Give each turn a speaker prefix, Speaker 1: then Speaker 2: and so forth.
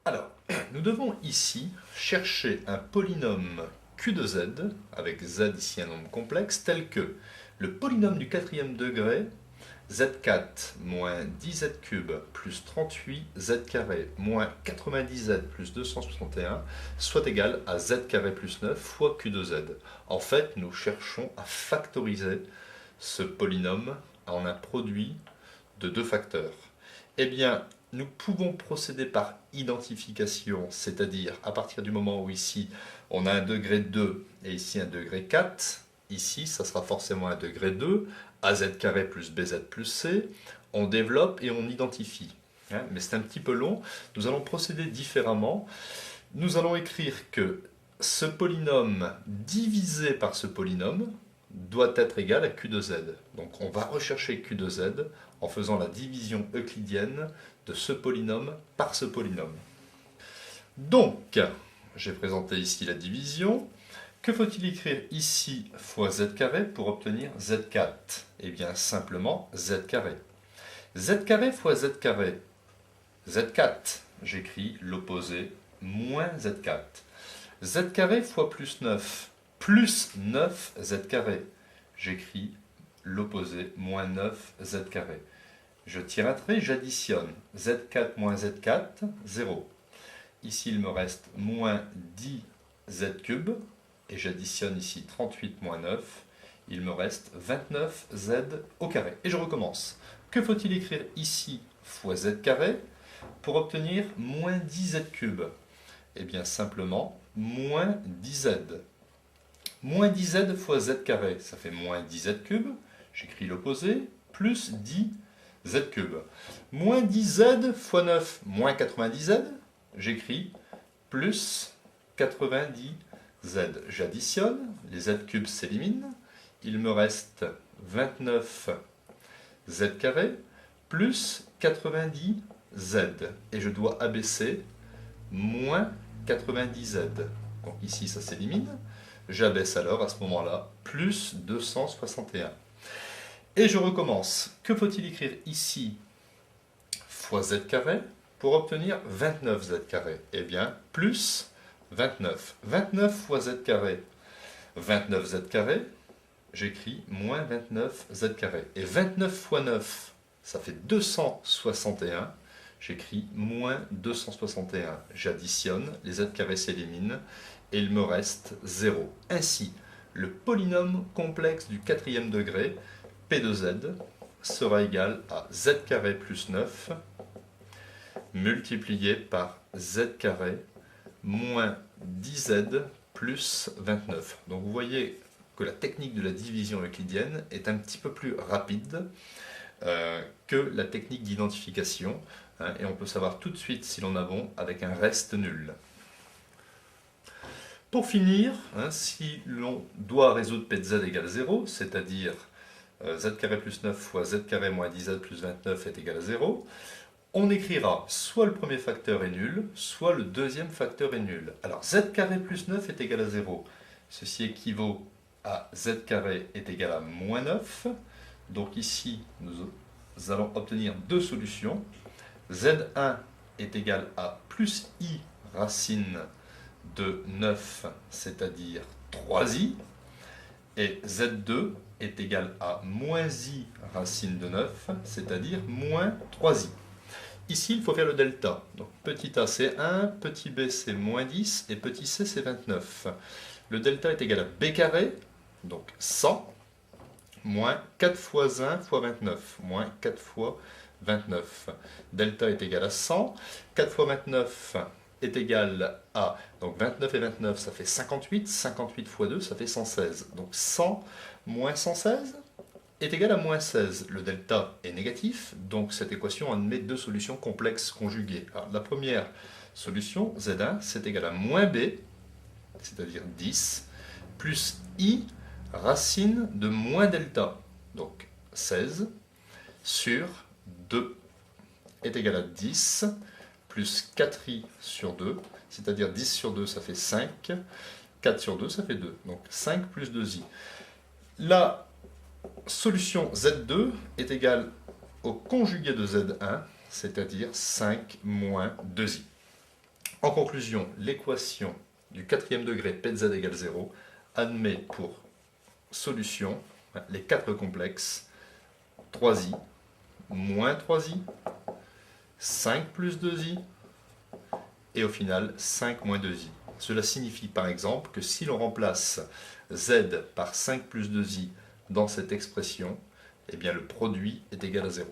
Speaker 1: Alors, nous devons ici chercher un polynôme Q de z, avec z ici un nombre complexe, tel que le polynôme du quatrième degré, z4 moins 10z cube plus 38z carré moins 90z plus 261 soit égal à z carré plus 9 fois Q de z. En fait, nous cherchons à factoriser ce polynôme en un produit de deux facteurs. Eh bien, nous pouvons procéder par identification, c'est-à-dire à partir du moment où ici on a un degré 2 et ici un degré 4, ici ça sera forcément un degré 2, az carré plus bz plus c, on développe et on identifie. Mais c'est un petit peu long, nous allons procéder différemment. Nous allons écrire que ce polynôme divisé par ce polynôme doit être égal à Q de z. Donc on va rechercher Q de z en faisant la division euclidienne de ce polynôme par ce polynôme. Donc, j'ai présenté ici la division. Que faut-il écrire ici fois z carré pour obtenir z4? Eh bien, simplement z carré. Z carré fois z carré, z4, j'écris l'opposé moins z4. Z carré fois plus 9, plus 9 z carré, j'écris l'opposé moins 9 z carré. Je tire un trait, j'additionne. Z4 moins Z4, 0. Ici, il me reste moins 10Z cube. Et j'additionne ici 38 moins 9. Il me reste 29Z au carré. Et je recommence. Que faut-il écrire ici fois Z carré pour obtenir moins 10Z cube? Eh bien, simplement, moins 10Z. Moins 10Z fois Z carré, ça fait moins 10Z cube. J'écris l'opposé, plus 10 z cube. Moins 10z fois 9, moins 90z, j'écris plus 90z. J'additionne, les z cubes s'éliminent, il me reste 29z carré plus 90z. Et je dois abaisser moins 90z. Donc ici ça s'élimine, j'abaisse alors à ce moment-là plus 261. Et je recommence. Que faut-il écrire ici fois z carré pour obtenir 29z carré? Eh bien, plus 29. 29 fois z carré, 29z carré, j'écris moins 29z carré. Et 29 fois 9, ça fait 261, j'écris moins 261. J'additionne, les z carrés s'éliminent, et il me reste 0. Ainsi, le polynôme complexe du quatrième degré, P de z, sera égal à z carré plus 9 multiplié par z carré moins 10z plus 29. Donc vous voyez que la technique de la division euclidienne est un petit peu plus rapide que la technique d'identification, et on peut savoir tout de suite si l'on a bon avec un reste nul. Pour finir, si l'on doit résoudre P de z égale 0, c'est-à-dire z carré plus 9 fois z carré moins 10z plus 29 est égal à 0, on écrira soit le premier facteur est nul, soit le deuxième facteur est nul. Alors z carré plus 9 est égal à 0. Ceci équivaut à z carré est égal à moins 9. Donc ici, nous allons obtenir deux solutions. Z1 est égal à plus i racine de 9, c'est-à-dire 3i. Et z2 est égal à moins i racine de 9, c'est-à-dire moins 3i. Ici, il faut faire le delta. Donc petit a c'est 1, petit b c'est moins 10 et petit c c'est 29. Le delta est égal à b carré, donc 100, moins 4 fois 1 fois 29, moins 4 fois 29. Delta est égal à 100, 4 fois 29 est égal à, donc 29 et 29 ça fait 58, 58 fois 2 ça fait 116. Donc 100 moins 116 est égal à moins 16. Le delta est négatif, donc cette équation admet deux solutions complexes conjuguées. Alors, la première solution, Z1, c'est égal à moins B, c'est-à-dire 10, plus I racine de moins delta, donc 16, sur 2 est égal à 10, plus 4i sur 2, c'est-à-dire 10 sur 2, ça fait 5, 4 sur 2, ça fait 2, donc 5 plus 2i. La solution Z2 est égale au conjugué de Z1, c'est-à-dire 5 moins 2i. En conclusion, l'équation du quatrième degré p de z égale 0 admet pour solution les quatre complexes 3i moins 3i, 5 plus 2i, et au final 5 moins 2i. Cela signifie par exemple que si l'on remplace z par 5 plus 2i dans cette expression, eh bien le produit est égal à 0.